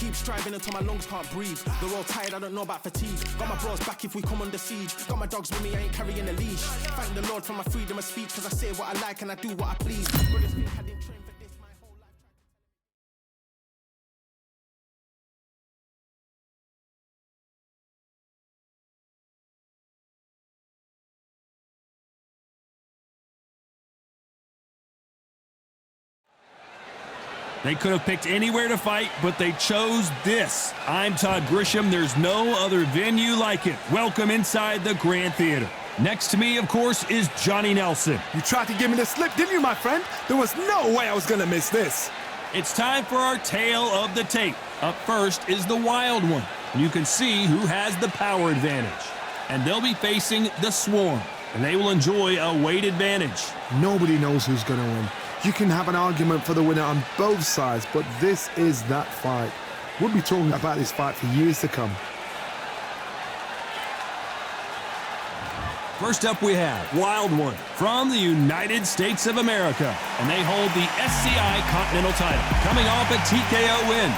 keep striving until my lungs can't breathe. They're all tired, I don't know about fatigue. Got my bros back if we come under siege. Got my dogs with me, I ain't carrying a leash. Thank the Lord for my freedom of speech, cause I say what I like and I do what I please. Brothers think I didn't train for this my whole life. They could have picked anywhere to fight, but they chose this. I'm Todd Grisham. There's no other venue like it. Welcome inside the Grand Theater. Next to me, of course, is Johnny Nelson. You tried to give me the slip, didn't you, my friend? There was no way I was going to miss this. It's time for our tale of the tape. Up first is the Wild One. And you can see who has the power advantage. And they'll be facing the Swarm. And they will enjoy a weight advantage. Nobody knows who's going to win. You can have an argument for the winner on both sides, but this is that fight. We'll be talking about this fight for years to come. First up we have Wild One from the United States of America. And they hold the SCI Continental title, coming off a TKO win.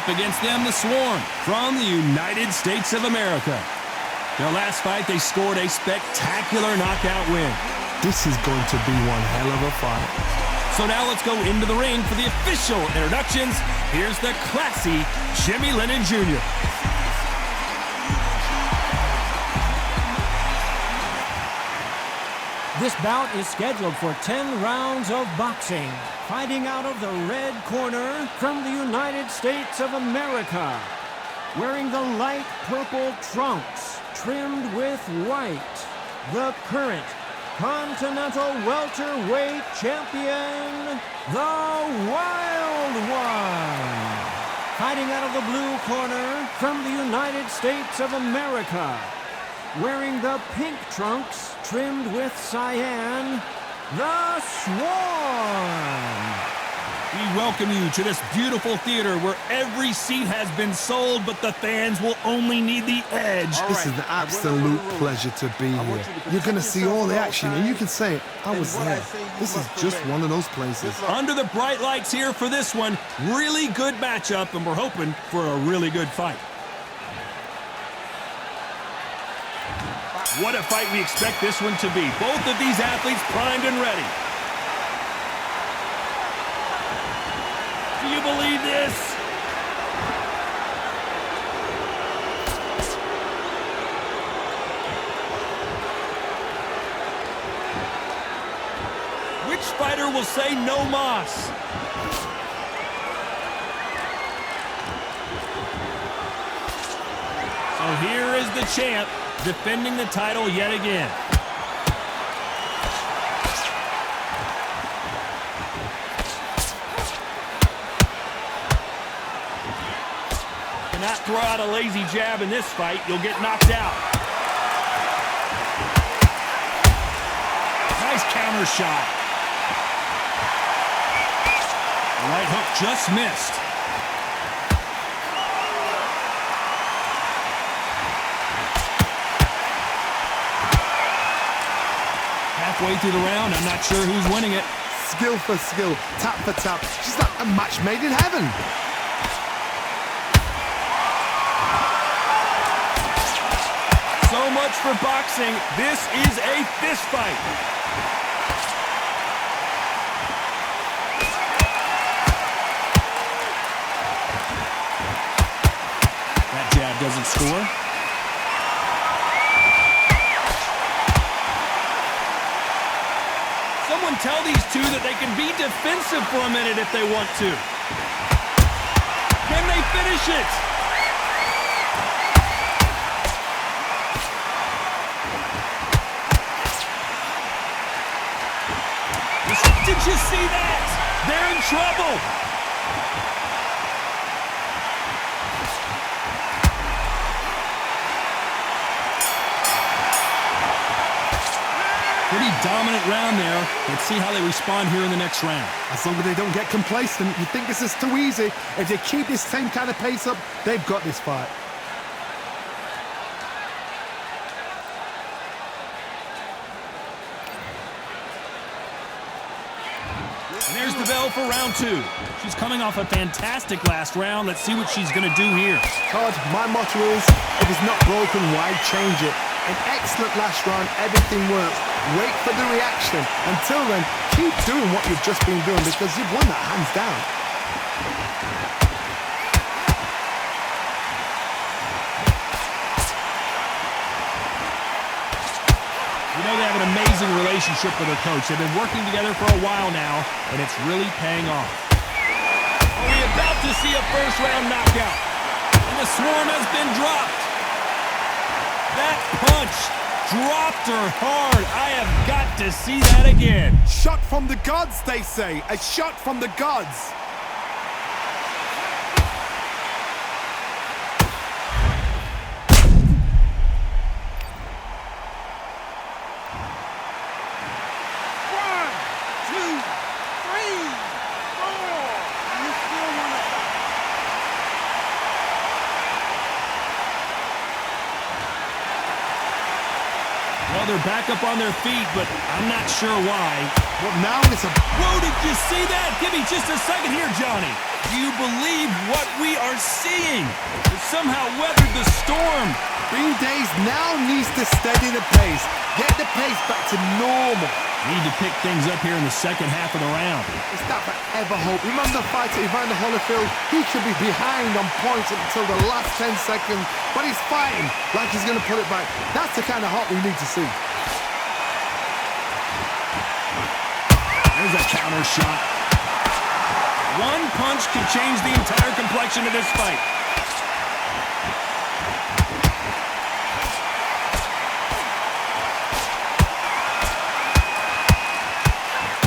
Against them, the Swarm from the United States of America. Their last fight, they scored a spectacular knockout win. This is going to be one hell of a fight. So now let's go into the ring for the official introductions. Here's the classy Jimmy Lennon Jr. This bout is scheduled for 10 rounds of boxing. Fighting out of the red corner from the United States of America. Wearing the light purple trunks trimmed with white. The current Continental Welterweight Champion, the Wild One. Fighting out of the blue corner from the United States of America. Wearing the pink trunks trimmed with cyan, the Swarm. We welcome you to this beautiful theater where every seat has been sold, but the fans will only need the edge. This is an absolute pleasure to be here. You're going to see all the action, and you can say, I was there. This is just one of those places. Under the bright lights here for this one, really good matchup, and we're hoping for a really good fight. What a fight we expect this one to be. Both of these athletes primed and ready. Do you believe this? Which fighter will say no mas? So here is the champ, defending the title yet again. Cannot throw out a lazy jab in this fight. You'll get knocked out. Nice counter shot. The right hook just missed. Halfway through the round, I'm not sure who's winning it. Skill for skill, tap for tap. She's like a match made in heaven. So much for boxing. This is a fist fight. That jab doesn't score. Someone tell these two that they can be defensive for a minute if they want to. Can they finish it? Did you see that? They're in trouble. Pretty dominant round there. Let's see how they respond here in the next round. As long as they don't get complacent, you think this is too easy. If they keep this same kind of pace up, they've got this fight. And there's the bell for round 2. She's coming off a fantastic last round. Let's see what she's going to do here. Todd, my motto is, if it's not broken, why change it? An excellent last round, everything works. Wait for the reaction. Until then, keep doing what you've just been doing because you've won that hands down. You know they have an amazing relationship with their coach. They've been working together for a while now, and it's really paying off. Are we about to see a first-round knockout? And the swarm has been dropped. That punch dropped her hard. I have got to see that again. Shot from the gods, they say. A shot from the gods. Well, they're back up on their feet, but I'm not sure why. Well, now it's a... Whoa, did you see that? Give me just a second here, Johnny. Do you believe what we are seeing? It somehow weathered the storm. Green Days now needs to steady the pace. Get the pace back to normal. Need to pick things up here in the second half of the round. It's that forever hope. Remember the fight at Evander Holyfield? He could be behind on points until the last 10 seconds, but he's fighting like he's going to put it back. That's the kind of hope we need to see. There's a counter shot. One punch could change the entire complexion of this fight.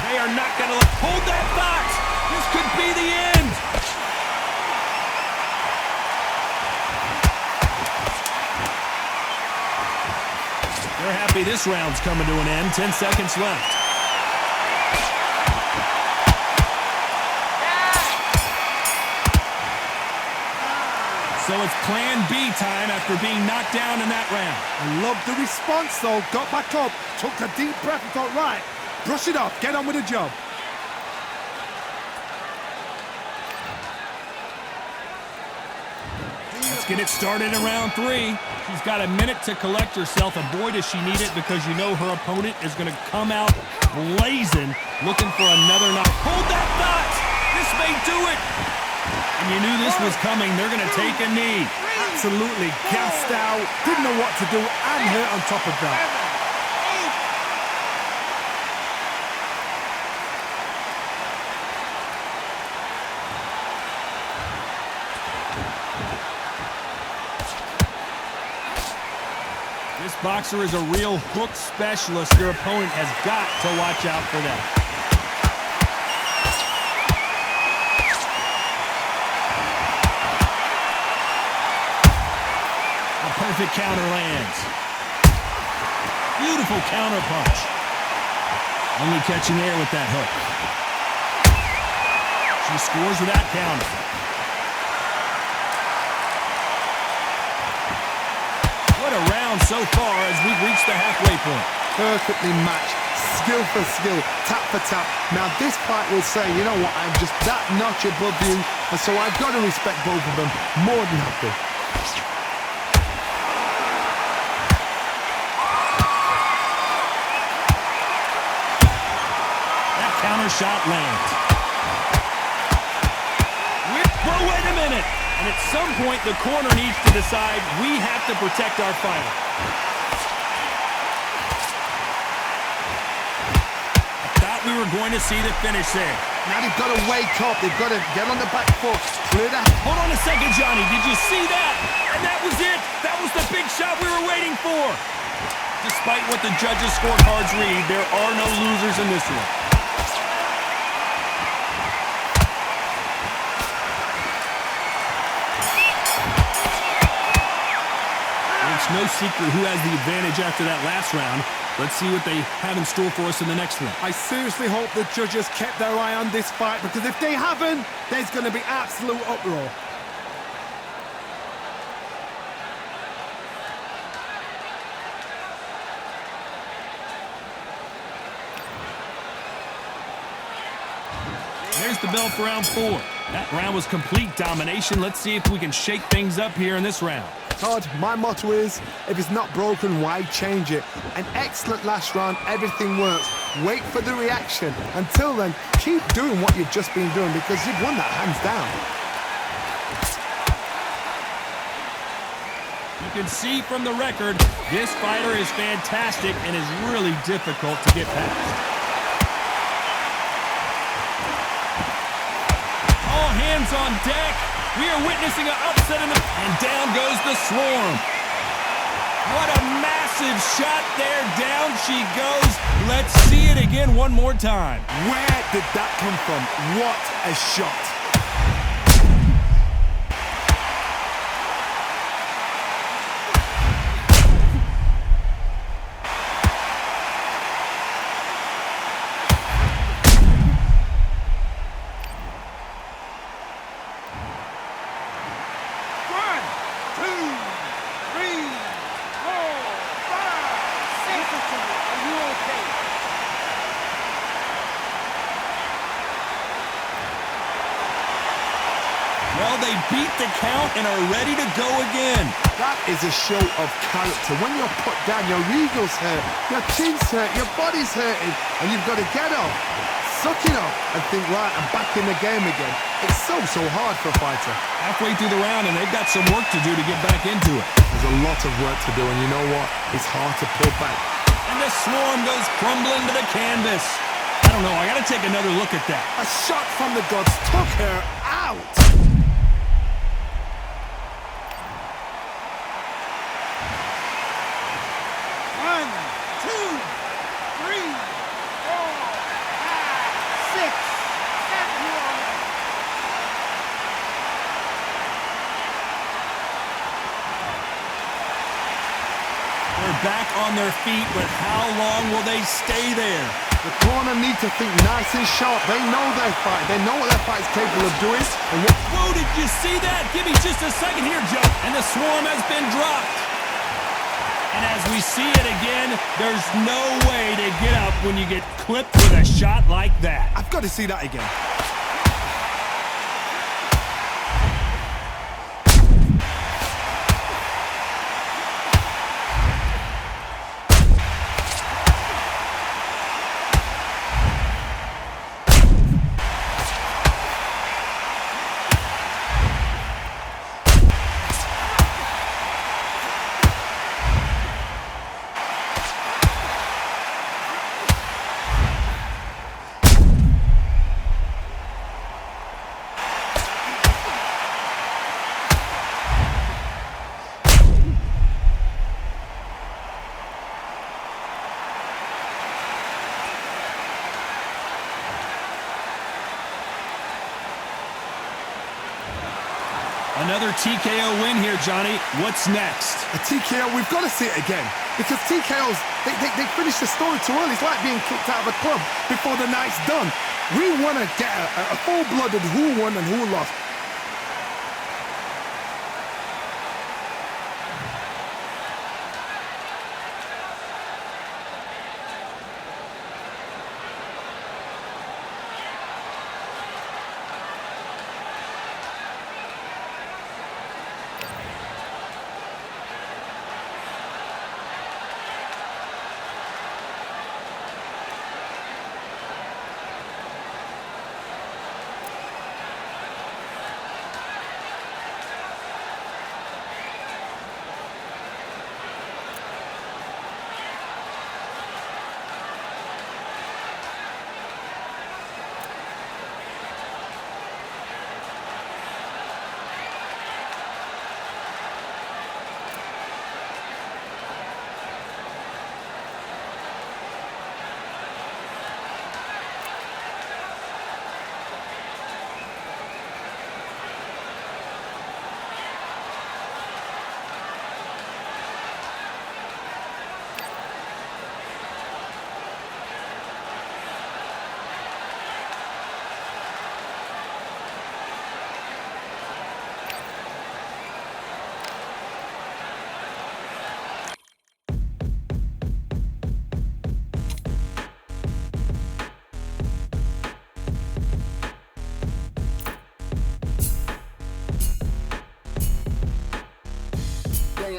They are not going to hold that box. This could be the end. They're happy this round's coming to an end. 10 seconds left. So it's plan B time after being knocked down in that round. I love the response, though. Got back up, took a deep breath and thought, right, brush it off, get on with the job. Let's get it started in round 3. She's got a minute to collect herself, and boy, does she need it because you know her opponent is going to come out blazing, looking for another knock. Hold that thought! This may do it! And you knew this was coming. They're going to take a knee. Absolutely gassed out, didn't know what to do, and hurt on top of that. This boxer is a real hook specialist. Your opponent has got to watch out for that. Perfect counter lands. Beautiful counter punch. Only catching air with that hook. She scores with that counter. What a round so far as we've reached the halfway point. Perfectly matched, skill for skill, tap for tap. Now this fight will say, you know what, I'm just that notch above you, and so I've got to respect both of them more than happy. Counter shot lands. Well, wait a minute. And at some point, the corner needs to decide we have to protect our fighter. I thought we were going to see the finish there. Now they've got to wake up. They've got to get on the back foot. Clear that. Hold on a second, Johnny. Did you see that? And that was it. That was the big shot we were waiting for. Despite what the judges' scorecards read, there are no losers in this one. It's no secret who has the advantage after that last round. Let's see what they have in store for us in the next one. I seriously hope the judges kept their eye on this fight, because if they haven't, there's going to be absolute uproar. There's the bell for round 4. That round was complete domination. Let's see if we can shake things up here in this round. Todd, my motto is, if it's not broken, why change it? An excellent last round, everything works. Wait for the reaction. Until then, keep doing what you've just been doing because you've won that hands down. You can see from the record, this fighter is fantastic and is really difficult to get past. All hands on deck. We are witnessing an upset and down goes the Swarm. What a massive shot there. Down she goes. Let's see it again one more time. Where did that come from? What a shot. Well, they beat the count and are ready to go again. That is a show of character. When you're put down, your ego's hurt, your chin's hurt, your body's hurting, and you've got to get up, suck it up, and think, right, I'm back in the game again. It's so hard for a fighter. Halfway through the round, and they've got some work to do to get back into it. There's a lot of work to do, and you know what? It's hard to pull back. And the Swarm goes crumbling to the canvas. I don't know, I got to take another look at that. A shot from the gods took her out. Back on their feet, but how long will they stay there? The corner need to think nice and sharp. They know their fight. They know what their fight is capable of doing. Whoa, did you see that? Give me just a second here, Joe. And the Swarm has been dropped. And as we see it again, there's no way to get up when you get clipped with a shot like that. I've got to see that again. Another TKO win here, Johnny. What's next? A TKO, we've got to see it again. Because TKOs, they finish the story too early. It's like being kicked out of a club before the night's done. We want to get a full-blooded who won and who lost.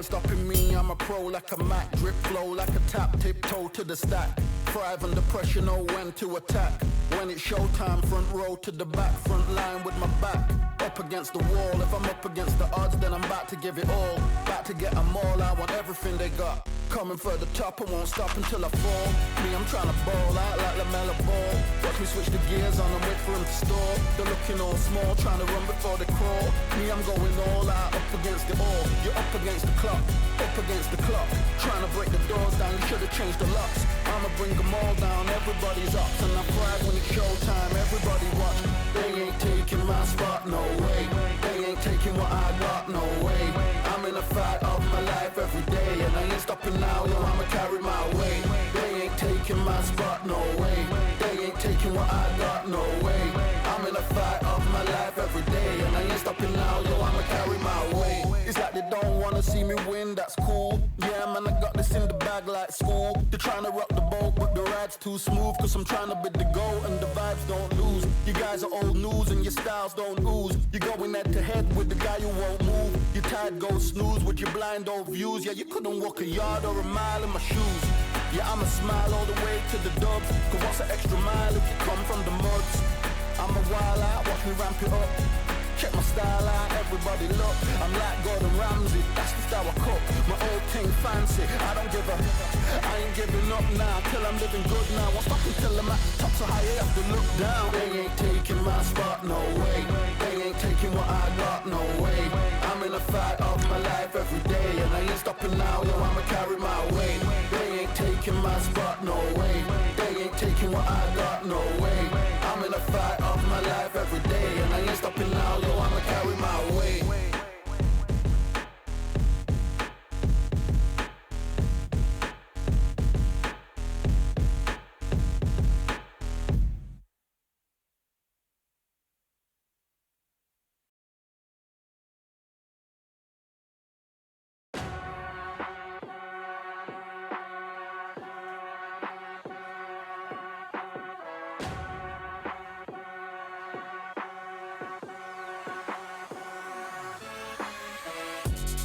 stopping me, I'm a pro like a Mac. Drip flow like a tap, tiptoe to the stack. Thrive under pressure, know when to attack. When it's showtime, front row to the back. Front line with my back up against the wall. If I'm up against the odds, then I'm about to give it all. About to get them all, I want everything they got. Coming for the top, I won't stop until I fall. Me, I'm trying to ball out like LaMelo Ball. Watch me switch the gears on and wait for him to stall. They're looking all small, trying to run before they crawl. Me, I'm going all out, up against the all. You're up against the clock, up against the clock. Trying to break the doors down, you should've changed the locks. I'ma bring them all down, everybody's up. And I thrive when it's showtime, everybody watch. They ain't taking my spot, no way. They ain't taking what I got, no way. I'm in a fight of my life every day, and I ain't stopping now, yo, I'ma carry my weight. They ain't taking my spot, no way. They ain't taking what I got, no way. I'm in a fight of my life every day, and I ain't stopping now, yo, I'ma carry my weight. It's like they don't wanna see me win, that's cool. Yeah, man, I got this in the bag like school. They're trying to rock the boat, but the ride's too smooth. Cause I'm trying to be the goat, and the vibes don't lose. You guys are old news, and your styles don't ooze. You're going head to head with the guy who won't move. Your tide goes snooze with your blind old views. Yeah, you couldn't walk a yard or a mile in my shoes. Yeah, I'ma smile all the way to the dubs. Cause what's an extra mile if you come from the muds? I'm a wild out, watch me ramp it up. Check my style out, everybody look. I'm like Gordon Ramsay, that's the style I cook. My old thing fancy, I don't give a. I ain't giving up now, till I'm living good now. Won't stop until I'm at the top, so high you have to look down. They ain't taking my spot, no way. They ain't taking what I got, no way. I'm in a fight of my life every day, and I ain't stopping now, yo, I'ma carry my weight. They ain't taking my spot, no way. They ain't taking what I got, no way. I'm in a fight of my life every day, and I ain't stopping now, yo, I'ma carry my weight.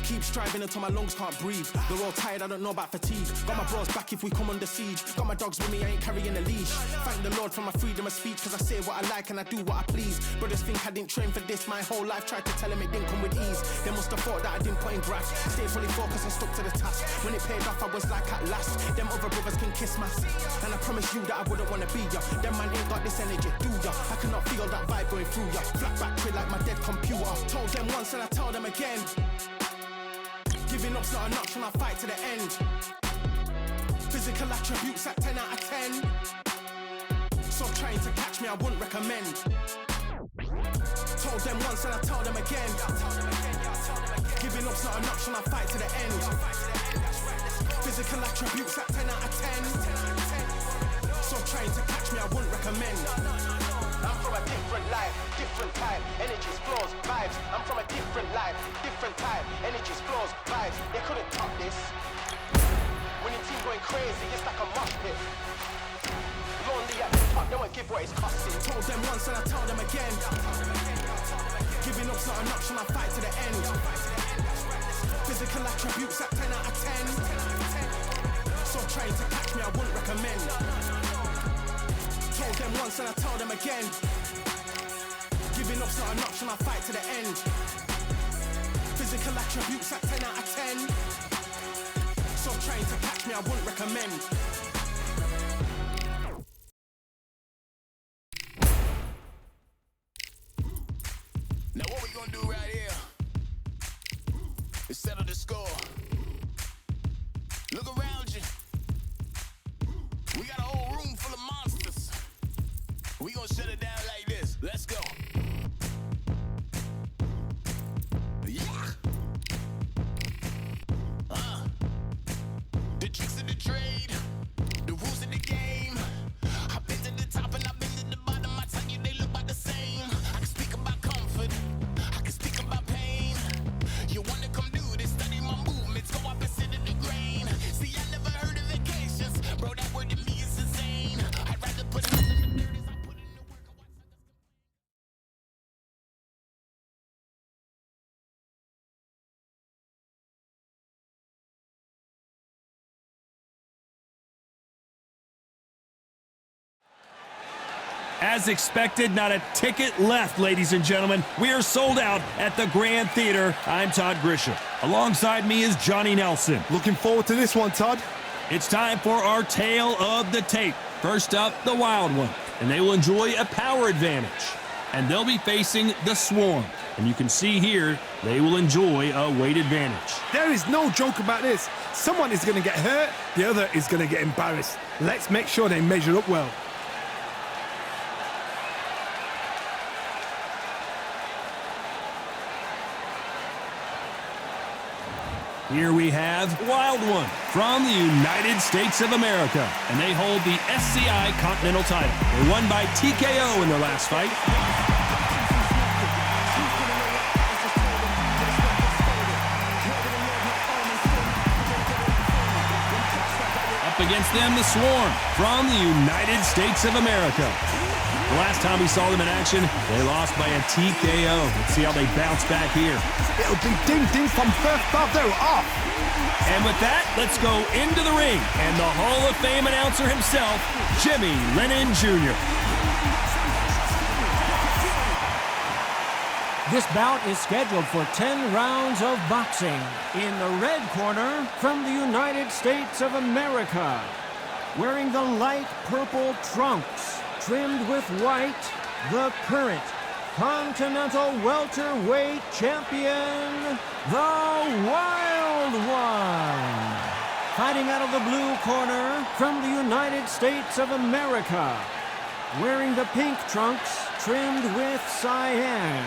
Keep striving until my lungs can't breathe. They're all tired, I don't know about fatigue. Got my bros back if we come under siege. Got my dogs with me, I ain't carrying a leash. Thank the Lord for my freedom of speech, cause I say what I like and I do what I please. Brothers think I didn't train for this my whole life. Tried to tell them it didn't come with ease. They must have thought that I didn't put in graft. Stayed fully focused and stuck to the task. When it paid off, I was like at last. Them other brothers can kiss my seat. And I promise you that I wouldn't wanna be ya. Them man ain't got this energy, do ya? I cannot feel that vibe going through ya. Flat battery like my dead computer. Told them once and I tell them again. Giving up's not an option, I fight to the end. Physical attributes at 10 out of 10. So trying to catch me, I wouldn't recommend. Told them once and I tell them again. Giving up's not an option, I fight to the end. Physical attributes at 10 out of 10. So trying to catch me, I wouldn't recommend. I'm from a different life, different type, energies, flows, vibes. I'm from a different life, different type, energies, flows, vibes. They couldn't top this. When your team going crazy, it's like a mosh pit. Lonely at the top, they won't give what it's costing. Told them once and I tell them again. Giving up's not an option, I fight to the end. Physical attributes at 10 out of 10. So trying to catch me, I wouldn't recommend. Told them once and I tell them again. Giving up's not an option, I fight to the end. Physical attributes at 10 out of 10. So trying to catch me, I wouldn't recommend. Now what we gonna do right here is settle the score. Look around you. We got a whole room full of monsters. We gonna shut it down like this. Let's go. Yeah. The tricks of the trade, the rules of the game. I've been to the top and I've been to the bottom. I tell you they look about the same. I can speak about comfort, I can speak about pain. You wanna come do this, study my movements, go up and sit in the grain. See, I never heard of vacations, bro, that word to me is insane. I'd rather put hands in the dirt as I put in the work. As expected, not a ticket left, ladies and gentlemen. We are sold out at the Grand Theater. I'm Todd Grisham. Alongside me is Johnny Nelson. Looking forward to this one, Todd. It's time for our tale of the tape. First up, the Wild One, and they will enjoy a power advantage. And they'll be facing the Swarm. And you can see here, they will enjoy a weight advantage. There is no joke about this. Someone is going to get hurt, the other is going to get embarrassed. Let's make sure they measure up well. Here we have Wild One from the United States of America, and they hold the SCI Continental title. They won by TKO in their last fight. Up against them, the Swarm from the United States of America. The last time we saw them in action, they lost by a TKO. Let's see how they bounce back here. It'll be ding-ding from first ball. They were off. And with that, let's go into the ring. And the Hall of Fame announcer himself, Jimmy Lennon Jr. This bout is scheduled for 10 rounds of boxing. In the red corner, from the United States of America, wearing the light purple trunks, trimmed with white, the current Continental Welterweight Champion, the Wild One. Fighting out of the blue corner, from the United States of America, wearing the pink trunks, trimmed with cyan,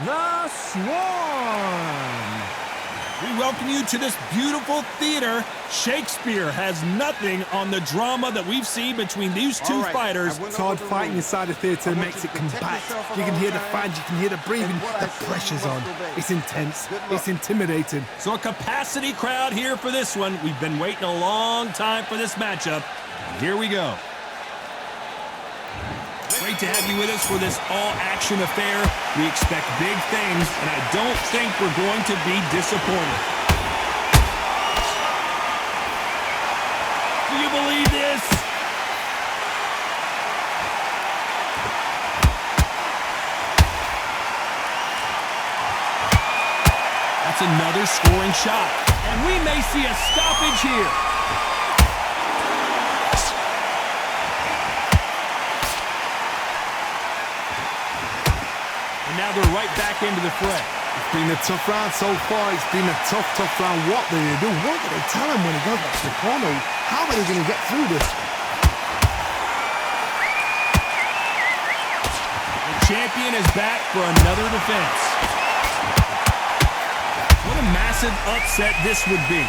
the Swarm. We welcome you to this beautiful theater. Shakespeare has nothing on the drama that we've seen between these two fighters. Todd, fighting inside the theater makes it compact. You can hear the fans, you can hear the breathing. The pressure's on. It's intense. It's intimidating. So a capacity crowd here for this one. We've been waiting a long time for this matchup. Here we go. Great to have you with us for this all-action affair. We expect big things, and I don't think we're going to be disappointed. Do you believe this? That's another scoring shot, and we may see a stoppage here. Now they're right back into the fray. It's been a tough round so far. It's been a tough round. What do they do? What do they tell him when he goes back to the corner? How are they going to get through this? The champion is back for another defense. What a massive upset this would be.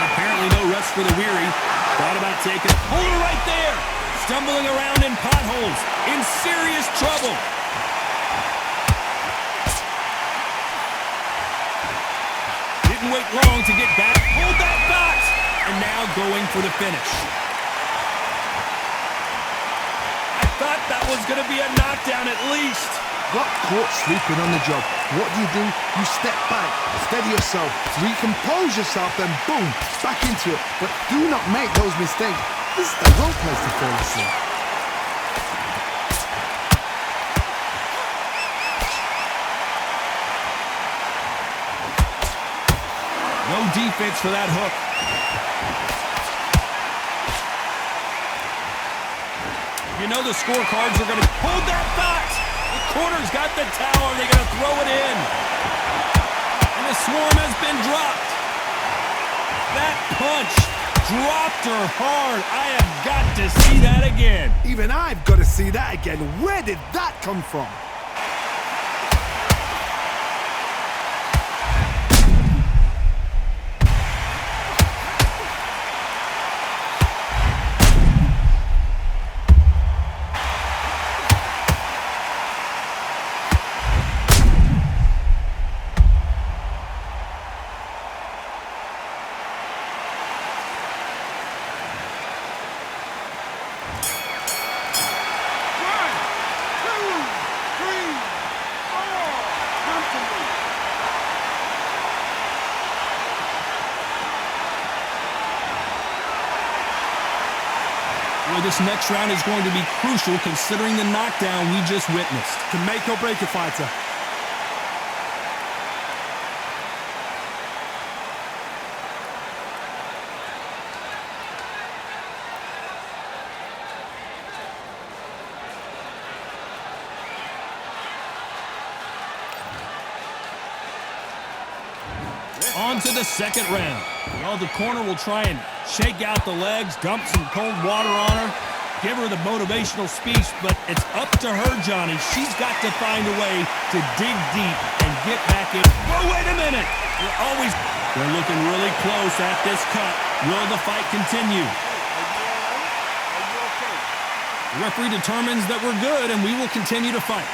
Apparently no rest for the weary. Thought about taking it. Hold her right there. Stumbling around in potholes. In serious trouble. Didn't wait long to get back. Hold that thought. And now going for the finish. I thought that was going to be a knockdown at least. Got caught sleeping on the job. What do? You step back, steady yourself, recompose yourself, then boom, back into it. But do not make those mistakes. This is the wrong place to fall asleep. No defense for that hook. You know the scorecards are going to hold that thought. The corner's got the towel. They're going to throw it in. And the Swarm has been dropped. That punch dropped her hard. I have got to see that again. Even I've got to see that again. Where did that come from? Well, this next round is going to be crucial considering the knockdown we just witnessed. Can make or break a fighter. On to the second round. Well, the corner will try and shake out the legs, dump some cold water on her, give her the motivational speech, but it's up to her, Johnny. She's got to find a way to dig deep and get back in. Oh, wait a minute! They're looking really close at this cut. Will the fight continue? The referee determines that we're good, and we will continue to fight.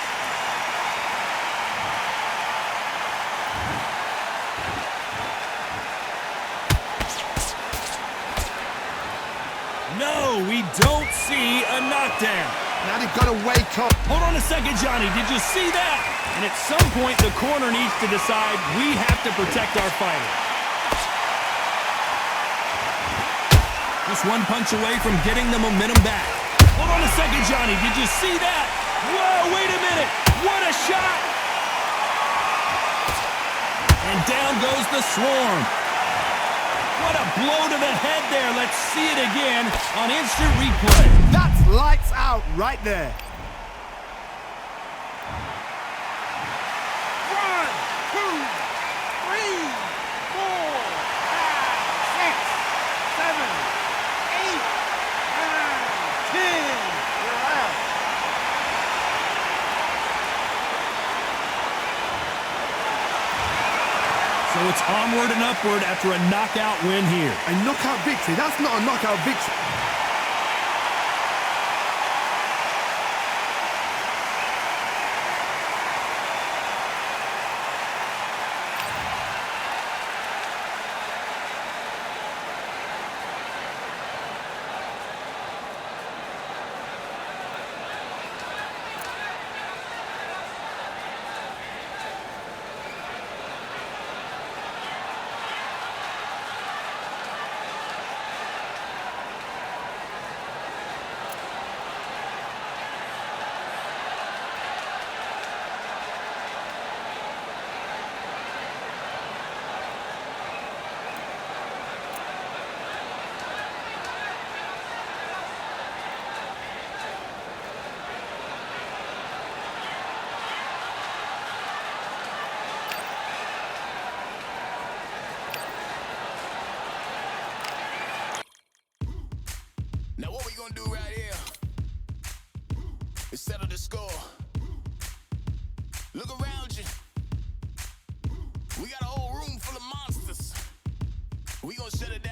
No, we don't see a knockdown. Now they've got to wake up. Hold on a second, Johnny. Did you see that? And at some point, the corner needs to decide we have to protect our fighter. Just one punch away from getting the momentum back. Hold on a second, Johnny. Did you see that? Whoa, wait a minute. What a shot. And down goes the Swarm. What a blow to the head there. Let's see it again on instant replay. That's lights out right there. 1, 2, 3, 4, 5, 6, 7, 8, 9, 10. You're out. So it's onward and upward after a knockout win here. A knockout victory. That's not a knockout victory. Now what we gonna do right here is settle the score. Look around you. We got a whole room full of monsters. We gonna shut it